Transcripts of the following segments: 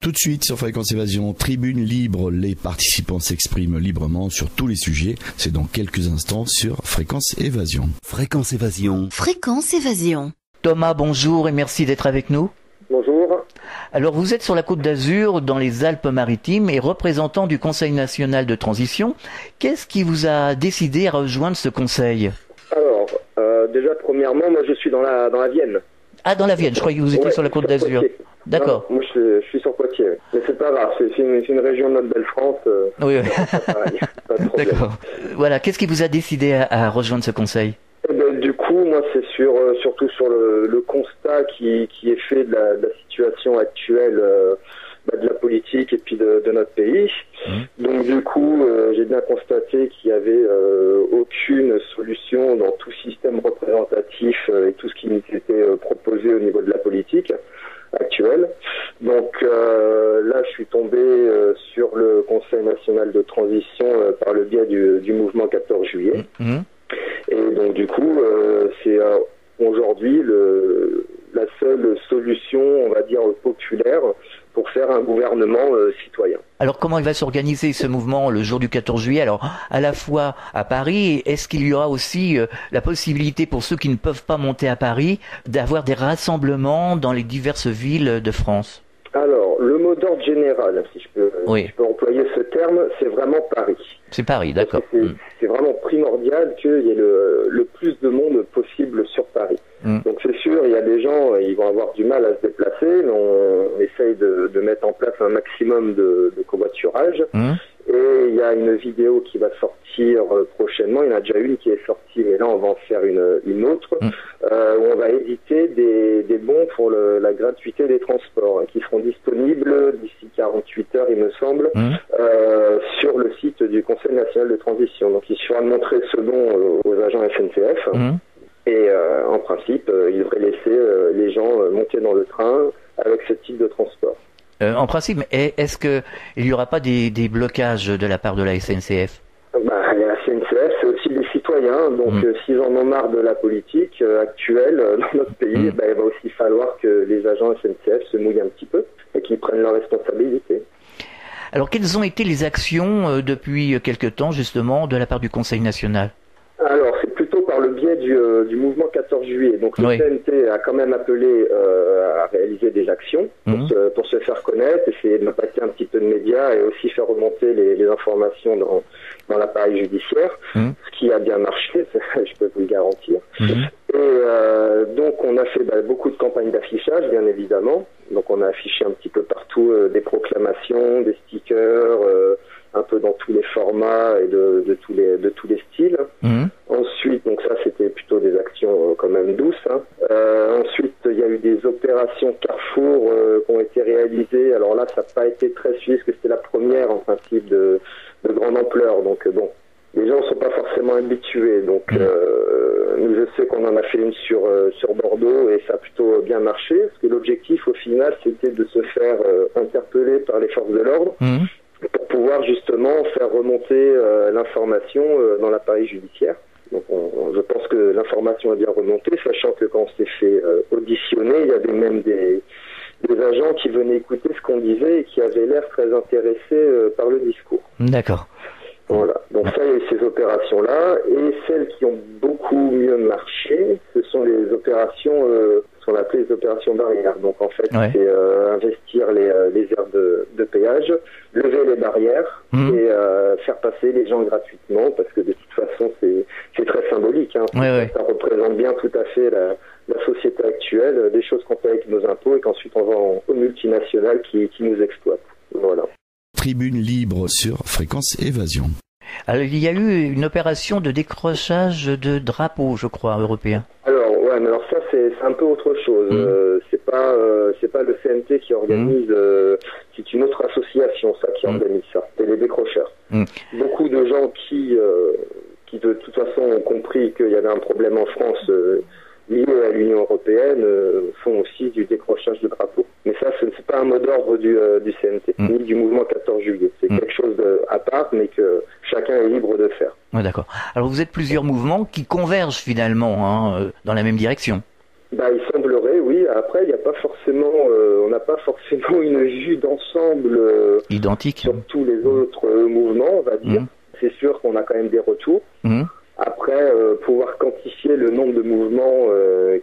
Tout de suite sur Fréquence Évasion, tribune libre, les participants s'expriment librement sur tous les sujets. C'est dans quelques instants sur Fréquence Évasion. Fréquence Évasion. Fréquence Évasion. Thomas, bonjour et merci d'être avec nous. Bonjour. Alors vous êtes sur la Côte d'Azur, dans les Alpes-Maritimes et représentant du Conseil national de transition. Qu'est-ce qui vous a décidé à rejoindre ce conseil? Alors, déjà premièrement, moi je suis dans la Vienne. Ah, dans la Vienne, je croyais que vous étiez sur la Côte d'Azur. D'accord. Non, moi je suis sur Poitiers, mais c'est pas grave, c'est une région de notre belle France. Oui, Pareil, pas de problème. d'accord. Voilà, qu'est-ce qui vous a décidé à rejoindre ce conseil? Eh ben, du coup, moi c'est surtout sur le constat qui est fait de la situation actuelle de la politique et puis de notre pays. Donc du coup, j'ai bien constaté qu'il y avait aucune solution dans tout système représentatif et tout ce qui nous était proposé au niveau de la politique actuelle. Donc là, je suis tombé sur le Conseil national de transition par le biais du mouvement 14 juillet. Et donc du coup, c'est aujourd'hui la seule solution, on va dire, populaire pour faire un gouvernement citoyen. Alors comment il va s'organiser ce mouvement le jour du 14 juillet? Alors à la fois à Paris, est-ce qu'il y aura aussi la possibilité pour ceux qui ne peuvent pas monter à Paris d'avoir des rassemblements dans les diverses villes de France? Alors, le mot d'ordre général, si je peux employer ce terme, c'est vraiment Paris. C'est Paris, d'accord. C'est vraiment primordial qu'il y ait le plus de monde possible sur Paris. Donc c'est sûr, il y a des gens, ils vont avoir du mal à se déplacer, mais on essaye de mettre en place un maximum de covoiturage. Et il y a une vidéo qui va sortir prochainement, il y en a déjà une qui est sortie, mais là on va en faire une autre, où on va éditer des bons pour la gratuité des transports, qui seront disponibles d'ici 48 heures, il me semble, sur le site du Conseil national de transition. Donc il suffira de montrer ce bon aux agents SNCF, et en principe, ils devraient laisser les gens monter dans le train avec ce type de transport. En principe, est-ce qu'il n'y aura pas des blocages de la part de la SNCF? La SNCF, c'est aussi des citoyens, donc s'ils en ont marre de la politique actuelle dans notre pays, il va aussi falloir que les agents SNCF se mouillent un petit peu et qu'ils prennent leurs responsabilités. Alors, quelles ont été les actions depuis quelque temps, justement, de la part du Conseil national? Alors, c'est plutôt par le biais du mouvement 14 juillet. Donc, le CNT a quand même appelé à réaliser des actions pour se faire connaître, essayer de m'impacter un petit peu de médias et aussi faire remonter les informations dans l'appareil judiciaire, ce qui a bien marché, je peux vous le garantir. Et donc, on a fait beaucoup de campagnes d'affichage, bien évidemment. Donc, on a affiché un petit peu partout des proclamations, des stickers, un peu dans tous les formats et de tous les styles. Ensuite, donc ça c'était plutôt des actions quand même douces. Ensuite, il y a eu des opérations Carrefour qui ont été réalisées. Alors là, ça n'a pas été très suivi parce que c'était la première en principe de grande ampleur. Donc bon, les gens ne sont pas forcément habitués. Donc nous, je sais qu'on en a fait une sur Bordeaux et ça a plutôt bien marché. Parce que l'objectif au final, c'était de se faire interpeller par les forces de l'ordre. Pour pouvoir justement faire remonter l'information dans l'appareil judiciaire. Donc je pense que l'information est bien remontée, sachant que quand on s'est fait auditionner, il y avait même des agents qui venaient écouter ce qu'on disait et qui avaient l'air très intéressés par le discours. D'accord. Voilà, donc ça, il y a eu ces opérations-là, et celles qui ont beaucoup mieux marché, ce sont les opérations, ce qu'on appelait les opérations barrières. Donc en fait, c'est investir les aires de péage, lever les barrières et faire passer les gens gratuitement, parce que de toute façon, c'est très symbolique. Ça représente bien tout à fait la société actuelle, des choses qu'on paye avec nos impôts et qu'ensuite on vend aux multinationales qui nous exploitent. Voilà. Tribune libre sur Fréquence Évasion. Alors, il y a eu une opération de décrochage de drapeaux, je crois, européen. Alors, mais alors ça, c'est un peu autre chose. C'est pas le CNT qui organise, c'est une autre association, ça, qui organise ça. C'est les décrocheurs. Beaucoup de gens qui de toute façon ont compris qu'il y avait un problème en France lié à l'Union européenne, font aussi du décrochage de drapeaux. Mais ça, ce n'est pas un mot d'ordre du CNT, ni du mouvement 14 juillet. C'est quelque chose à part, mais que chacun est libre de faire. D'accord. Alors vous êtes plusieurs mouvements qui convergent finalement dans la même direction. Il semblerait, oui. Après, il n'y a pas forcément, on n'a pas forcément une vue d'ensemble identique sur tous les autres mouvements, on va dire. C'est sûr qu'on a quand même des retours. Après, pouvoir quantifier le nombre de mouvements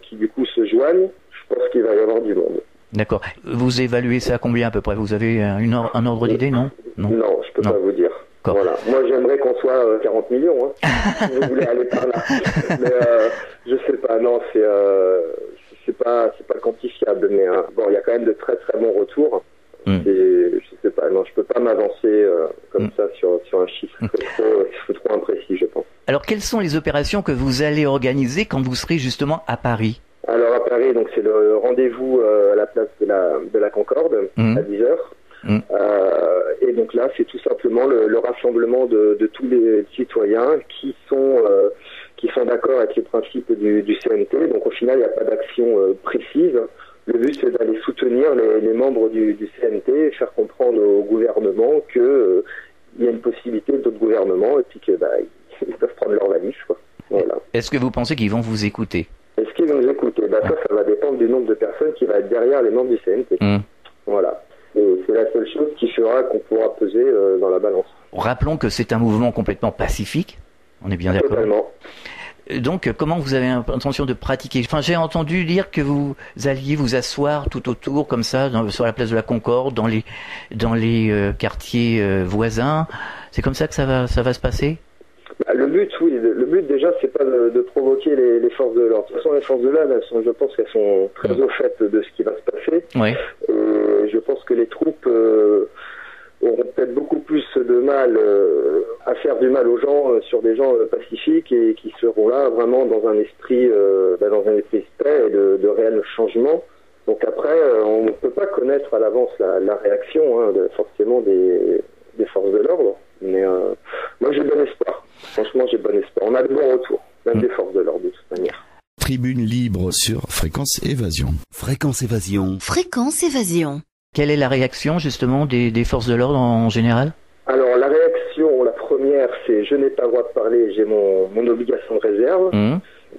qui du coup se joignent, je pense qu'il va y avoir du monde. D'accord. Vous évaluez ça à combien à peu près? Vous avez un ordre d'idée, non? Non, je peux pas vous dire. Voilà. Moi, j'aimerais qu'on soit 40 millions, hein, si vous voulez aller par là. Mais je sais pas, non, c'est pas quantifiable. Mais bon, il y a quand même de très très bons retours. Je sais pas, non, je peux pas m'avancer comme ça sur un chiffre. C'est trop imprécis, je pense. Alors, quelles sont les opérations que vous allez organiser quand vous serez justement à Paris? Alors à Paris, donc c'est le rendez-vous à la place de la Concorde à 10h. Et donc là, c'est tout simplement le rassemblement de tous les citoyens qui sont d'accord avec les principes du CNT. Donc au final, il n'y a pas d'action précise. Le but, c'est d'aller soutenir les membres du CNT et faire comprendre au gouvernement que il y a une possibilité d'autres gouvernements et puis que ils peuvent prendre leur valise, quoi. Voilà. Est-ce que vous pensez qu'ils vont vous écouter? Est-ce qu'ils vont nous écouter? Ça va dépendre du nombre de personnes qui va être derrière les membres du CNT. Voilà. Et c'est la seule chose qui fera qu'on pourra peser dans la balance. Rappelons que c'est un mouvement complètement pacifique. On est bien d'accord? Totalement. Donc, comment vous avez intention de pratiquer? Enfin, j'ai entendu dire que vous alliez vous asseoir tout autour, comme ça, sur la place de la Concorde, dans les quartiers voisins. C'est comme ça que ça va se passer? Le but, oui. Le but, déjà, c'est pas de provoquer les forces de l'ordre. De toute façon, les forces de l'ordre, je pense qu'elles sont très au fait de ce qui va se passer. Oui. Et je pense que les troupes auront peut-être beaucoup plus de mal à faire du mal aux gens sur des gens pacifiques et qui seront là vraiment dans un esprit de paix et de réel changement. Donc après, on ne peut pas connaître à l'avance la réaction forcément des forces de l'ordre. Mais moi, j'ai bon espoir. Franchement, j'ai bon espoir. On a de bons retours, même des forces de l'ordre, de toute manière. Tribune libre sur Fréquence Évasion. Fréquence Évasion. Fréquence Évasion. Quelle est la réaction, justement, des forces de l'ordre en général? Alors, la réaction, la première, c'est je n'ai pas le droit de parler, j'ai mon obligation de réserve.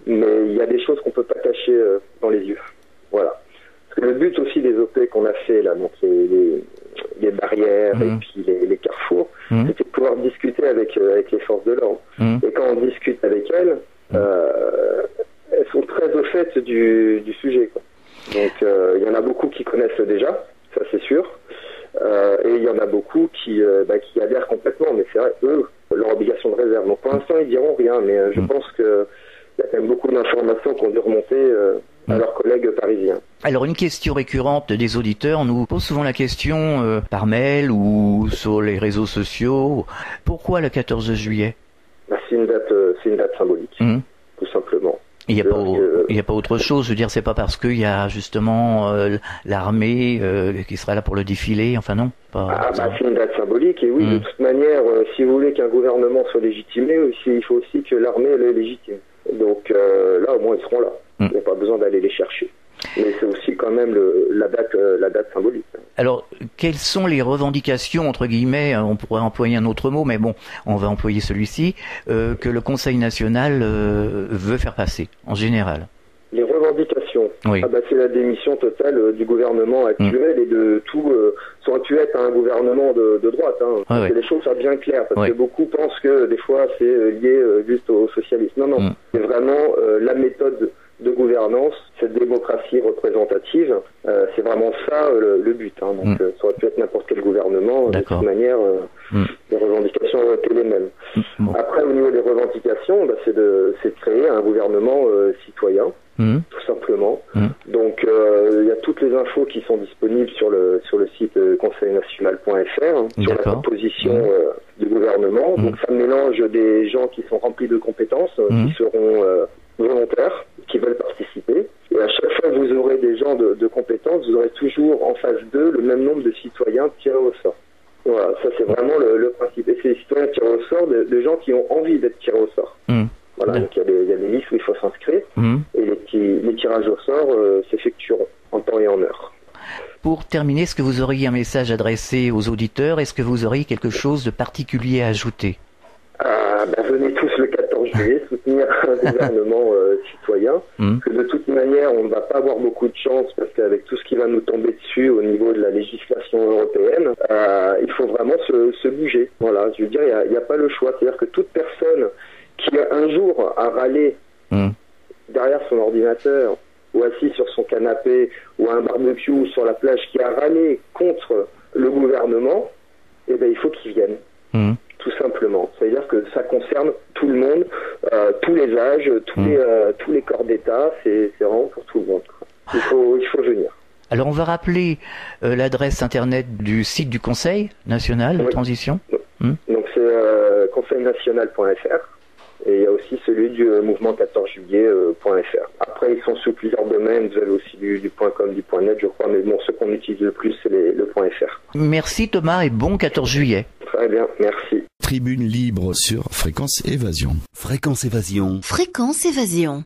Mais il y a des choses qu'on ne peut pas cacher dans les yeux. Voilà. Parce que le but aussi des OP qu'on a fait, là, donc les barrières et puis les carrefours, c'était de pouvoir discuter avec les forces de l'ordre. Et quand on discute avec elles, elles sont très au fait du sujet, quoi. Donc il y en a beaucoup qui connaissent déjà, ça c'est sûr, et il y en a beaucoup qui adhèrent complètement, mais c'est vrai, eux, leur obligation de réserve. Donc pour l'instant ils diront rien, mais je pense que il y a quand même beaucoup d'informations qui ont dû remonter à leurs collègues parisiens. Alors une question récurrente des auditeurs, on nous pose souvent la question par mail ou sur les réseaux sociaux, pourquoi le 14 juillet? C'est une date symbolique, tout simplement. Il n'y a pas autre chose, je veux dire, c'est pas parce qu'il y a justement l'armée qui sera là pour le défilé, enfin non c'est une date symbolique, et oui, de toute manière, si vous voulez qu'un gouvernement soit légitimé, il faut aussi que l'armée l'ait légitime. Donc là, au moins, ils seront là. Il n'y a pas besoin d'aller les chercher. Mais c'est aussi quand même la date symbolique. Alors, quelles sont les revendications, entre guillemets, on pourrait employer un autre mot, mais bon, on va employer celui-ci, que le Conseil national veut faire passer, en général? Les revendications, c'est la démission totale du gouvernement actuel et de tout, sans tu être un gouvernement de droite. Que les choses soient bien claires, parce que beaucoup pensent que des fois c'est lié juste au socialisme. Non, c'est vraiment la méthode de gouvernance, cette démocratie représentative, c'est vraiment ça le but. Donc ça aurait pu être n'importe quel gouvernement, de toute manière, les revendications ont été les mêmes. Après, au niveau des revendications, c'est de créer un gouvernement citoyen, tout simplement. Donc il y a toutes les infos qui sont disponibles sur le site conseilnational.fr sur la proposition du gouvernement. Donc ça mélange des gens qui sont remplis de compétences, qui seront volontaires, qui veulent participer. Et à chaque fois que vous aurez des gens de compétences, vous aurez toujours en face d'eux le même nombre de citoyens tirés au sort. Voilà, ça c'est vraiment le principe. Et c'est les citoyens tirés au sort de gens qui ont envie d'être tirés au sort. Voilà, donc il y a des listes où il faut s'inscrire et les tirages au sort s'effectueront en temps et en heure. Pour terminer, est-ce que vous auriez un message adressé aux auditeurs? Est-ce que vous auriez quelque chose de particulier à ajouter? Venez tous le 14 14 juillet, soutenir un gouvernement citoyen, que de toute manière on ne va pas avoir beaucoup de chance parce qu'avec tout ce qui va nous tomber dessus au niveau de la législation européenne, il faut vraiment se bouger. Voilà, je veux dire, il n'y a pas le choix. C'est-à-dire que toute personne qui un jour a râlé derrière son ordinateur ou assis sur son canapé ou à un barbecue ou sur la plage, qui a râlé contre le gouvernement, eh ben, il faut qu'il vienne. Tout simplement. C'est-à-dire que ça concerne tout le monde, tous les âges, tous les corps d'État, c'est vraiment pour tout le monde. Il faut venir. Alors on va rappeler l'adresse internet du site du Conseil national de transition. Donc c'est conseilnational.fr et il y a aussi celui du mouvement 14 juillet.fr. Après ils sont sous plusieurs domaines, vous avez aussi du .com, du .net je crois, mais bon, ce qu'on utilise le plus c'est le .fr. Merci Thomas et bon 14 juillet. Très bien, merci. Tribune libre sur Fréquence Évasion. Fréquence Évasion. Fréquence Évasion.